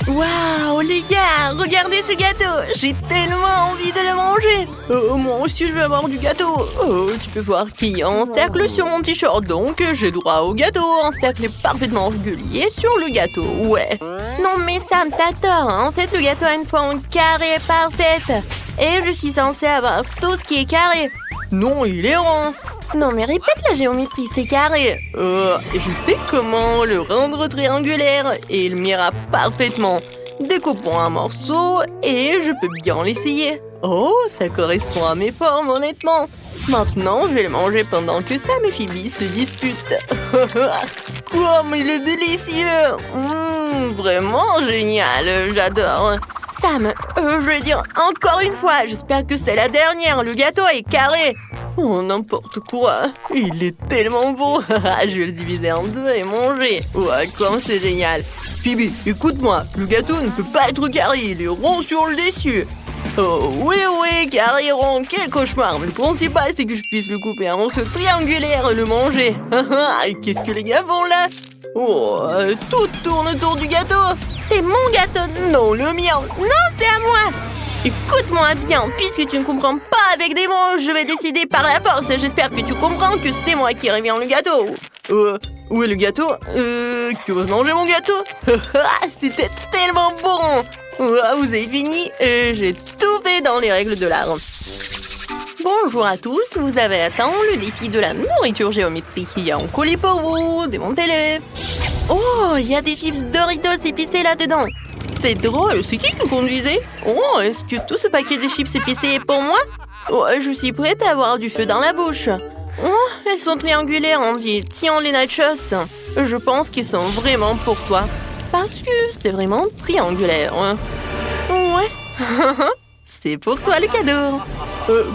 Waouh, les gars, regardez ce gâteau. J'ai tellement envie de le manger. Moi aussi, je veux avoir du gâteau. Tu peux voir qu'il y a un cercle sur mon t-shirt, donc j'ai droit au gâteau. Un cercle parfaitement régulier sur le gâteau, ouais. Non mais Sam, t'as tort. En fait, le gâteau a une forme carrée parfaite. Et je suis censée avoir tout ce qui est carré. Non, il est rond. Non mais répète la géométrie, c'est carré. Je sais comment le rendre triangulaire et il m'ira parfaitement. Découpons un morceau et je peux bien l'essayer. Oh, ça correspond à mes formes, honnêtement. Maintenant, je vais le manger pendant que Sam et Phoebe se disputent. Quoi, mais il est délicieux. Vraiment génial, j'adore. Sam, je vais dire encore une fois, j'espère que c'est la dernière, le gâteau est carré. Oh, n'importe quoi. Il est tellement beau. Je vais le diviser en deux et manger. Ouais, comme c'est génial. Phoebe, écoute-moi. Le gâteau ne peut pas être carré. Il est rond sur le dessus. Oh, oui, carré rond. Quel cauchemar. Mais le principal, c'est que je puisse le couper en morceaux triangulaires et le manger. Qu'est-ce que les gars font là? Oh, tout tourne autour du gâteau. C'est mon gâteau. Non, le mien. Non, c'est à moi. Écoute-moi bien, puisque tu ne comprends pas avec des mots, je vais décider par la force. J'espère que tu comprends que c'est moi qui reviens le gâteau. Où est le gâteau? Tu veux manger mon gâteau? C'était tellement bon. Vous avez fini? J'ai tout fait dans les règles de l'art. Bonjour à tous, vous avez atteint le défi de la nourriture géométrique. Il y a un colis pour vous, démontez-les. Oh, il y a des chips Doritos épicés là-dedans. C'est drôle, c'est qui conduisait? Oh, est-ce que tout ce paquet de chips épicés est pour moi? Oh, je suis prête à avoir du feu dans la bouche. Oh, elles sont triangulaires, on dit. Tiens, les nachos. Je pense qu'ils sont vraiment pour toi. Parce que c'est vraiment triangulaire. Ouais. C'est pour toi le cadeau.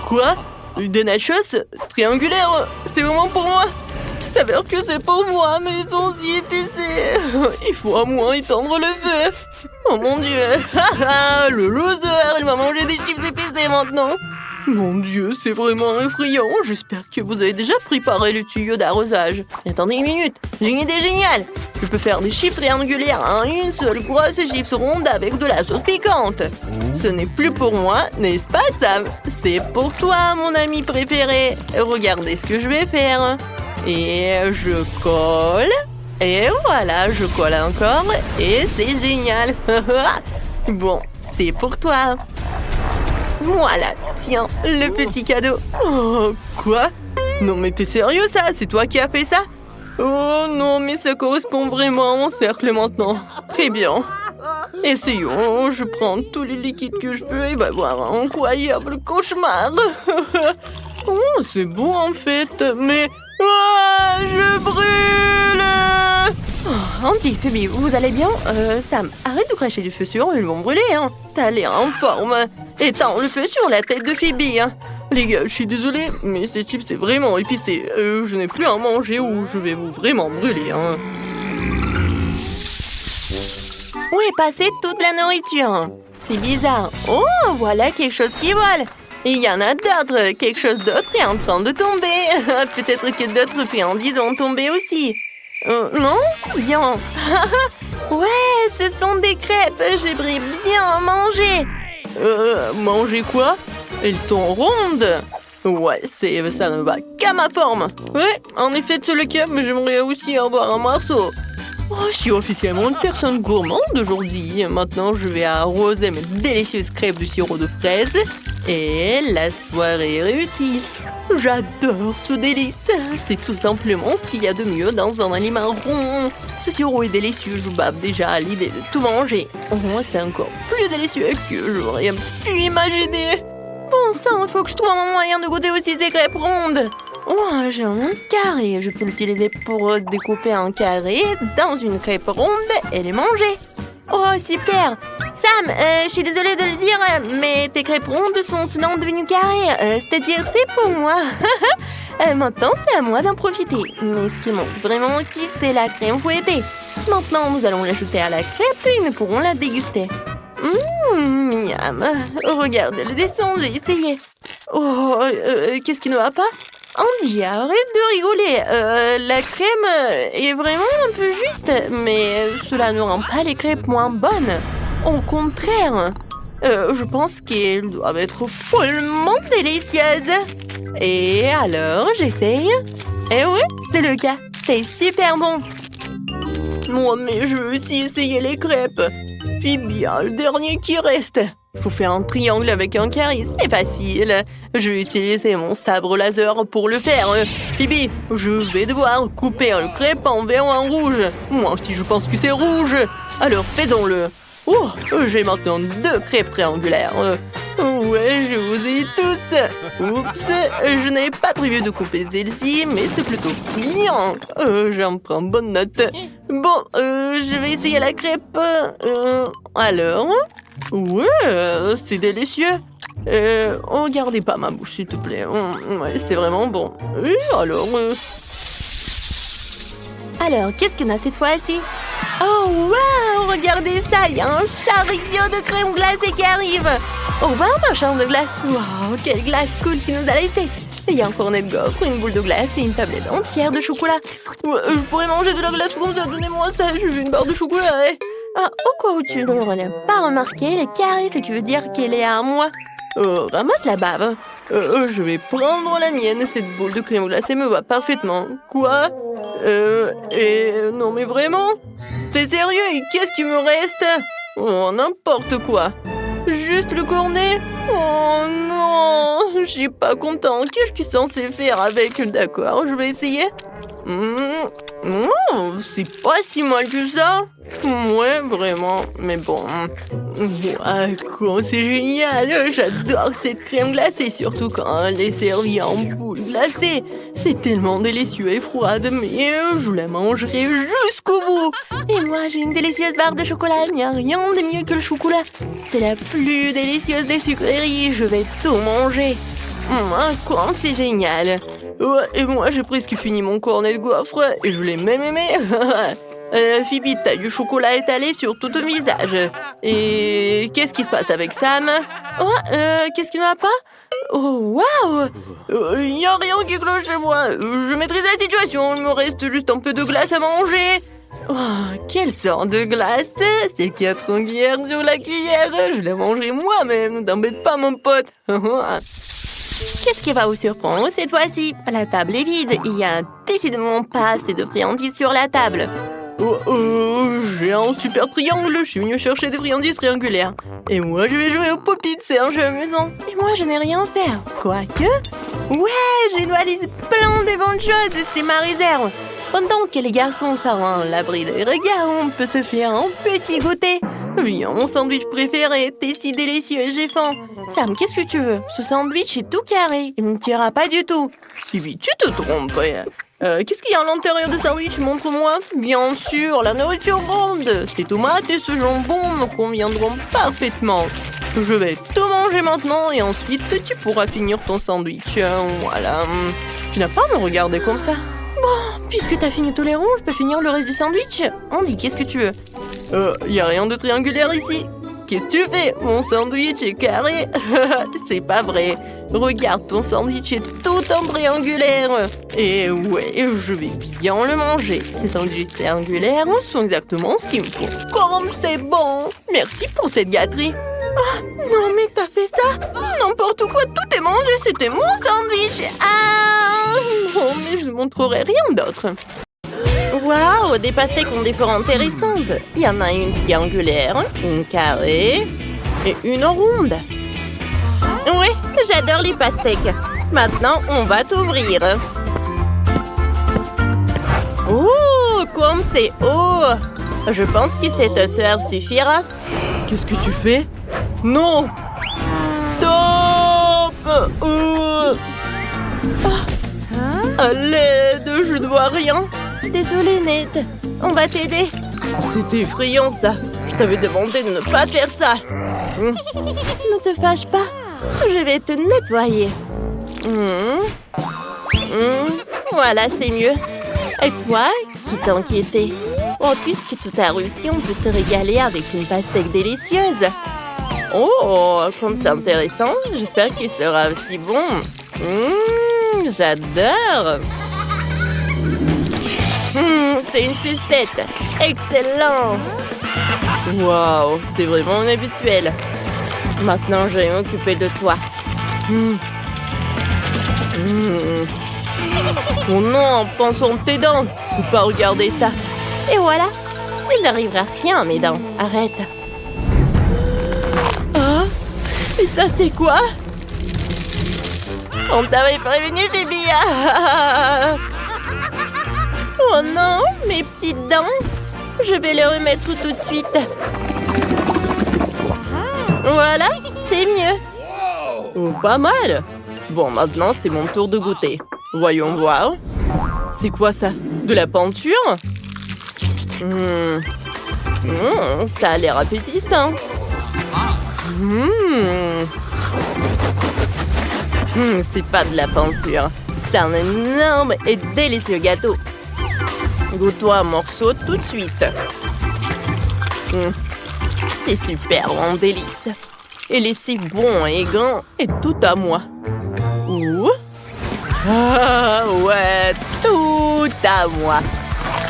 Quoi? Des nachos triangulaires? C'est vraiment pour moi? Ça veut dire que c'est pour moi, mais ils sont si épicés. Il faut à moins étendre le feu. Oh mon Dieu. Le loser, il va manger des chips épicés maintenant. Mon Dieu, c'est vraiment effrayant. J'espère que vous avez déjà préparé le tuyau d'arrosage. Attendez une minute, j'ai une idée géniale. Je peux faire des chips triangulaires en une seule grosse chips ronde avec de la sauce piquante. Ce n'est plus pour moi, n'est-ce pas Sam? C'est pour toi, mon ami préféré. Regardez ce que je vais faire. Et je colle. Et voilà, je colle encore. Et c'est génial. Bon, c'est pour toi. Voilà, tiens, le petit cadeau. Oh, quoi? Non mais t'es sérieux ça? C'est toi qui as fait ça? Oh non, mais ça correspond vraiment à mon cercle maintenant. Très bien. Essayons, je prends tous les liquides que je peux et va voir un incroyable cauchemar. Oh, c'est bon en fait, mais... Oh, je brûle! Oh, Andy, Phoebe, vous allez bien? Sam, arrête de cracher du feu sur eux, ils vont brûler, hein. T'as l'air en forme. Étends le feu sur la tête de Phoebe, hein. Les gars, je suis désolée, mais ces chips, c'est vraiment épicé. Je n'ai plus à en manger ou je vais vous vraiment brûler, hein. Où est passée toute la nourriture? C'est bizarre. Oh, voilà quelque chose qui vole. Il y en a d'autres. Quelque chose d'autre est en train de tomber. Peut-être que d'autres friandises ont tombé aussi. Non? Bien. Ouais, ce sont des crêpes. J'aimerais bien en manger. Manger quoi? Elles sont rondes. Ouais, ça ne va qu'à ma forme. Ouais, en effet, c'est le cas, mais j'aimerais aussi avoir un morceau. Oh, je suis officiellement une personne gourmande aujourd'hui. Maintenant, je vais arroser mes délicieuses crêpes de sirop de fraise. Et la soirée est réussie. J'adore ce délice. C'est tout simplement ce qu'il y a de mieux dans un aliment rond. Ce sirop est délicieux. Je bave déjà à l'idée de tout manger. Oh, c'est encore plus délicieux que j'aurais pu imaginer. Bon sang, il faut que je trouve un moyen de goûter aussi ces crêpes rondes. Oh, j'ai un carré. Je peux l'utiliser pour découper un carré dans une crêpe ronde et les manger. Oh, super! Sam, je suis désolée de le dire, mais tes crêpes rondes sont maintenant devenues carrées. C'est-à-dire, c'est pour moi. Maintenant, c'est à moi d'en profiter. Mais ce qui manque vraiment ici, c'est la crème fouettée. Maintenant, nous allons l'ajouter à la crêpe et nous pourrons la déguster. Miam. Regarde le dessin, j'ai essayé. Oh, qu'est-ce qui ne va pas? Andy, arrête de rigoler. La crème est vraiment un peu juste, mais cela ne rend pas les crêpes moins bonnes. Au contraire, je pense qu'elles doivent être follement délicieuses. Et alors, j'essaye. Eh oui, c'est le cas. C'est super bon. Moi, mais je veux aussi essayer les crêpes. Puis bien, le dernier qui reste. Il faut faire un triangle avec un carré, c'est facile. Je vais utiliser mon sabre laser pour le faire. Phoebe, je vais devoir couper un crêpe en vert ou en rouge. Moi aussi, je pense que c'est rouge. Alors, faisons-le. Oh, j'ai maintenant 2 crêpes triangulaires. Ouais, je vous ai tous. Oups, je n'avais pas prévu de couper celle-ci, mais c'est plutôt bien. J'en prends bonne note. Bon, je vais essayer la crêpe. Alors? Ouais, c'est délicieux. Regardez pas ma bouche, s'il te plaît. Ouais, c'est vraiment bon. Et alors, qu'est-ce qu'on a cette fois-ci? Oh, waouh! Regardez ça, il y a un chariot de crème glacée qui arrive. Au revoir, ma chambre de glace. Waouh, quelle glace cool qui nous a laissé. Il y a un cornet de gaufre, une boule de glace et une tablette entière de chocolat. Je pourrais manger de la glace comme ça, donnez-moi ça, je veux une barre de chocolat. Ah, au cas où tu n'aurais pas remarqué, le carré, ça veut dire qu'elle est à moi. Ramasse la bave. Je vais prendre la mienne. Cette boule de crème glacée me va parfaitement. Quoi? Non mais vraiment? C'est sérieux? Et qu'est-ce qui me reste? Oh, n'importe quoi. Juste le cornet? Oh non, je suis pas content. Qu'est-ce que je suis censée faire avec? D'accord, je vais essayer. C'est pas si mal que ça. Ouais, vraiment. Mais bon. Quoi, c'est génial. J'adore cette crème glacée, surtout quand elle est servie en boule glacée. C'est tellement délicieux et froide, mais je la mangerai jusqu'au bout. Et moi, j'ai une délicieuse barre de chocolat. Il n'y a rien de mieux que le chocolat. C'est la plus délicieuse des sucreries. Je vais tout manger. Quoi, c'est génial. Ouais, et moi, j'ai presque fini mon cornet de gaufres et je l'ai même aimé. Phoebe, t'as du chocolat étalé sur tout ton visage. Et qu'est-ce qui se passe avec Sam? Qu'est-ce qu'il n'y a pas? Oh, waouh! Il n'y a rien qui cloche chez moi. Je maîtrise la situation. Il me reste juste un peu de glace à manger. Oh, quelle sorte de glace? Celle qui a triangulaire sur la cuillère. Je la mangerai moi-même. Ne t'embête pas, mon pote. Qu'est-ce qui va vous surprendre cette fois-ci? La table est vide. Il y a décidément pas assez de friandises sur la table. J'ai un super triangle. Je suis venu chercher des friandises triangulaires. Et moi, je vais jouer au pop-it. C'est un jeu amusant. Et moi, je n'ai rien à faire. Quoique... Ouais, j'ai une valise plein de bonnes choses. C'est ma réserve. Pendant que les garçons sont à l'abri des regards, on peut se faire un petit goûter. Viens, mon sandwich préféré, t'es si délicieux, j'ai faim. Sam, qu'est-ce que tu veux? Ce sandwich est tout carré, il ne t'ira pas du tout. Phoebe, tu te trompes. Qu'est-ce qu'il y a à l'intérieur du sandwich? Montre-moi. Bien sûr, la nourriture ronde. Ces tomates et ce jambon me conviendront parfaitement. Je vais tout manger maintenant et ensuite tu pourras finir ton sandwich. Voilà. Tu n'as pas à me regarder comme ça. Bon, puisque t'as fini tous les ronds, je peux finir le reste du sandwich. Andy, qu'est-ce que tu veux? Y a rien de triangulaire ici. Qu'est-ce que tu fais? Mon sandwich est carré. C'est pas vrai. Regarde, ton sandwich est tout en triangulaire. Et ouais, je vais bien le manger. Ces sandwichs triangulaires sont exactement ce qu'il me faut. Comme c'est bon. Merci pour cette gâterie. Ah, non mais t'as fait ça? N'importe quoi, tout est mangé, c'était mon sandwich. Ah, non mais je ne montrerai rien d'autre. Waouh, des pastèques ont des formes intéressantes. Il y en a une triangulaire, une carrée et une ronde. Oui, j'adore les pastèques. Maintenant, on va t'ouvrir. Oh, comme c'est haut. Je pense que cette hauteur suffira. Qu'est-ce que tu fais? Non! Stop! À l'aide, je ne vois rien. Désolée, Ned. On va t'aider. C'est effrayant, ça. Je t'avais demandé de ne pas faire ça. Ne te fâche pas. Je vais te nettoyer. Voilà, c'est mieux. Et toi, qui t'inquiétait? Oh, puisque tout a réussi, on peut se régaler avec une pastèque délicieuse. Oh, comme c'est intéressant. J'espère qu'il sera aussi bon. J'adore. C'est une sucette. Excellent. Waouh, c'est vraiment inhabituel. Maintenant, je vais m'occuper de toi. Oh non, pensons de tes dents. Faut pas regarder ça. Et voilà. Il n'arrivera rien à mes dents. Arrête. Ah, et ça, c'est quoi? On t'avait prévenu, Phoebe. Oh non, mes petites dents. Je vais les remettre tout de suite. Voilà, c'est mieux. Oh, pas mal. Bon, maintenant, c'est mon tour de goûter. Voyons voir. C'est quoi ça? De la peinture? Ça a l'air appétissant. C'est pas de la peinture. C'est un énorme et délicieux gâteau. Goûte-toi un morceau tout de suite. C'est super en délice. Il est si bon et grand et tout à moi. Ouh. Ah ouais, tout à moi.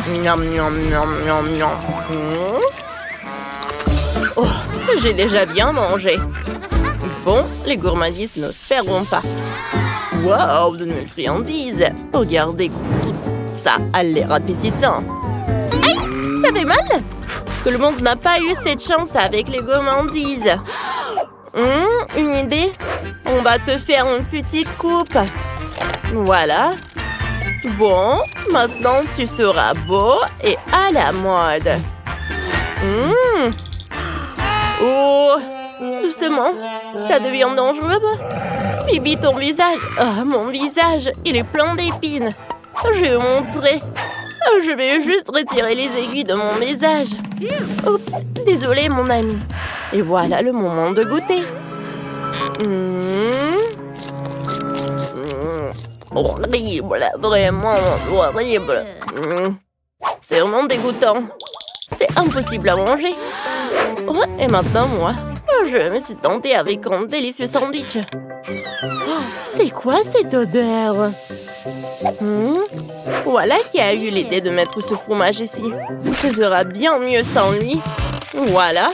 Miam, miam, miam, miam, miam. Oh, j'ai déjà bien mangé. Bon, les gourmandises ne feront pas. Waouh, de nouvelles friandises. Regardez, tout ça a l'air appétissant. Aïe, ça fait mal. Tout le monde n'a pas eu cette chance avec les gourmandises. Une idée? On va te faire une petite coupe. Voilà. Bon, maintenant tu seras beau et à la mode. Oh, justement, ça devient dangereux. Bibi, ton visage. Oh, mon visage, il est plein d'épines. Je vais vous montrer. Je vais juste retirer les aiguilles de mon visage. Oups, désolé mon ami. Et voilà le moment de goûter. Horrible, vraiment horrible. C'est vraiment dégoûtant. C'est impossible à manger. Oh, et maintenant, moi, je me suis tentée avec un délicieux sandwich. Oh, c'est quoi cette odeur? Voilà qui a eu l'idée de mettre ce fromage ici. Ça sera bien mieux sans lui. Voilà.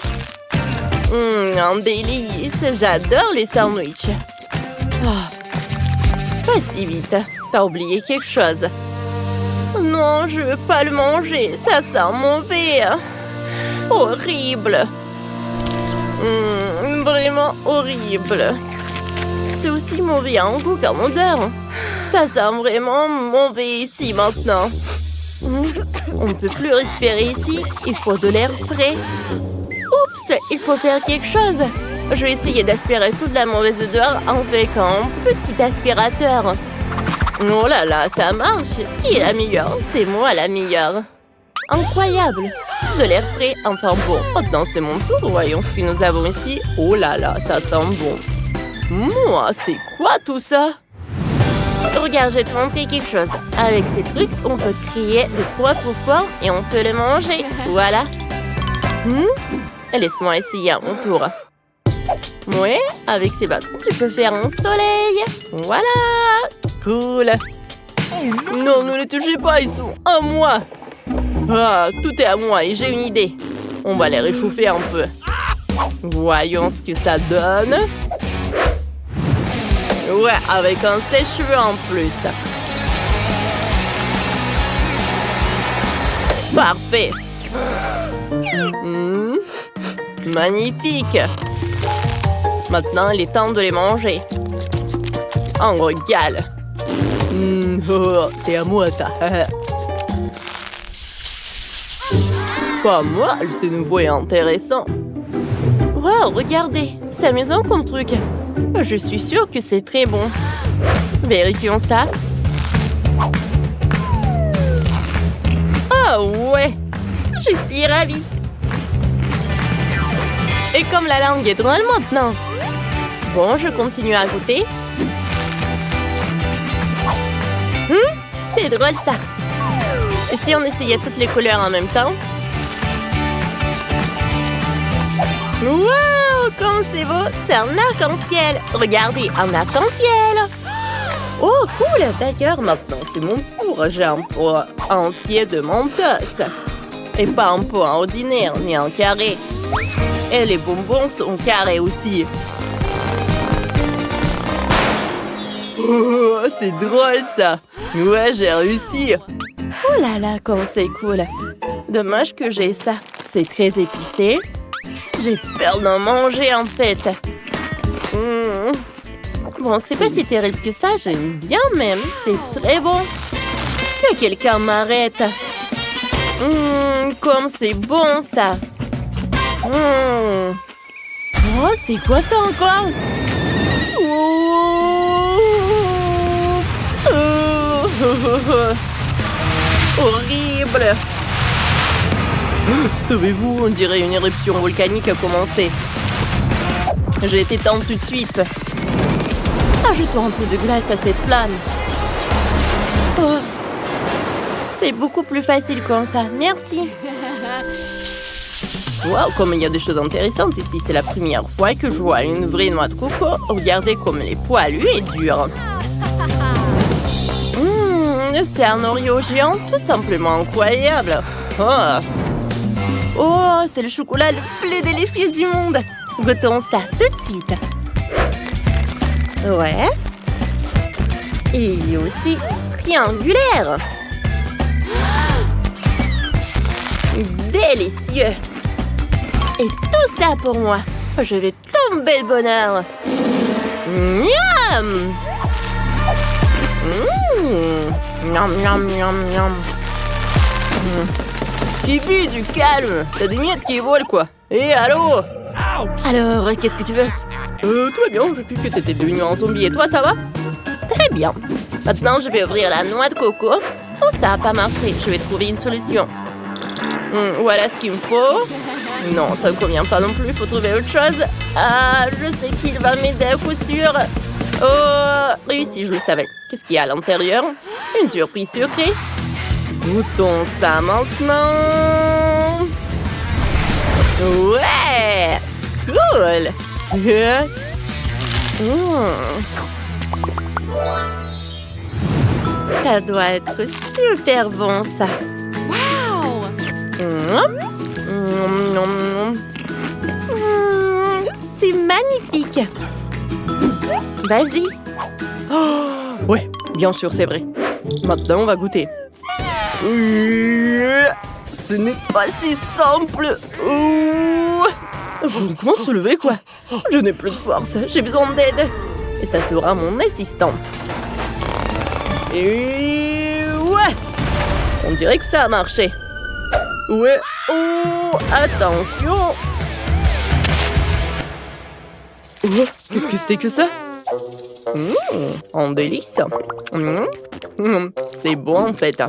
Un délice. J'adore les sandwichs. Oh. Pas si vite. T'as oublié quelque chose. Non, je veux pas le manger. Ça sent mauvais. Horrible. Vraiment horrible. C'est aussi mauvais en goût qu'en odeur. Ça sent vraiment mauvais ici maintenant. On ne peut plus respirer ici. Il faut de l'air frais. Oups, il faut faire quelque chose. Je vais essayer d'aspirer toute la mauvaise odeur avec un petit aspirateur. Oh là là, ça marche. Qui est la meilleure? C'est moi la meilleure. Incroyable. De l'air frais, enfin bon. Maintenant, c'est mon tour. Voyons ce que nous avons ici. Oh là là, ça sent bon. Moi, c'est quoi tout ça? Regarde, je vais te montrer quelque chose. Avec ces trucs, on peut créer de propres formes et on peut les manger. Voilà. Laisse-moi essayer à mon tour. Oui, avec ces bâtons, tu peux faire un soleil. Voilà. Cool. Non, ne les touchez pas, ils sont à moi. Ah, tout est à moi et j'ai une idée. On va les réchauffer un peu. Voyons ce que ça donne. Ouais, avec un sèche-cheveux en plus. Parfait. Magnifique. Maintenant, il est temps de les manger. On régale. Oh, c'est à moi ça. Pas mal, c'est nouveau et intéressant. Wow, regardez, c'est amusant comme truc. Je suis sûre que c'est très bon. Vérifions ça. Oh ouais, je suis ravie. Et comme la langue est drôle maintenant. Bon, je continue à goûter. C'est drôle ça. Et si on essayait toutes les couleurs en même temps? Wow, comme c'est beau! C'est un arc-en-ciel! Regardez, un arc-en-ciel! Oh, cool! D'accord, maintenant c'est mon tour. J'ai un pot entier de Mentos. Et pas un pot ordinaire, mais un carré. Et les bonbons sont carrés aussi. Oh, c'est drôle ça. Ouais, j'ai réussi. Oh là là, comme c'est cool. Dommage que j'ai ça. C'est très épicé. J'ai peur d'en manger en fait. Bon, c'est pas si terrible que ça. J'aime bien même. C'est très bon. Que quelqu'un m'arrête. Comme c'est bon ça. Oh, c'est quoi ça encore? Horrible. Sauvez-vous, on dirait une éruption volcanique a commencé. J'ai été tente tout de suite. Ajoutons un peu de glace à cette flamme. Oh. C'est beaucoup plus facile comme ça, merci. Waouh, comme il y a des choses intéressantes ici. C'est la première fois que je vois une vraie noix de coco. Regardez comme elle est poilue et dure. C'est un Oreo géant, tout simplement incroyable. Oh, c'est le chocolat le plus délicieux du monde. Goûtons ça tout de suite. Ouais. Et il est aussi triangulaire. Délicieux. Et tout ça pour moi. Je vais tomber le bonheur. Miam. Miam, miam, miam, miam. Phoebe, du calme. T'as des miettes qui volent, quoi. Hé, allô? Alors, qu'est-ce que tu veux? Tout va bien. J'ai cru que t'étais devenu un zombie. Et toi, ça va? Très bien. Maintenant, je vais ouvrir la noix de coco. Oh, ça n'a pas marché. Je vais trouver une solution. Voilà ce qu'il me faut. Non, ça ne convient pas non plus. Il faut trouver autre chose. Ah, je sais qu'il va m'aider à coup sûr. Oh, réussi, je le savais. Qu'est-ce qu'il y a à l'intérieur? Une surprise secrète. Goûtons ça maintenant. Ouais, cool. Ça doit être super bon, ça. Wow. C'est magnifique. Vas-y. Oh, ouais, bien sûr, c'est vrai. Maintenant, on va goûter. Ce n'est pas si simple. Comment se lever, quoi? Je n'ai plus de force. J'ai besoin d'aide. Et ça sera mon assistant. Et ouais. On dirait que ça a marché. Ouais. Oh, attention. Oh, qu'est-ce que c'était que ça? En délice. C'est bon en fait.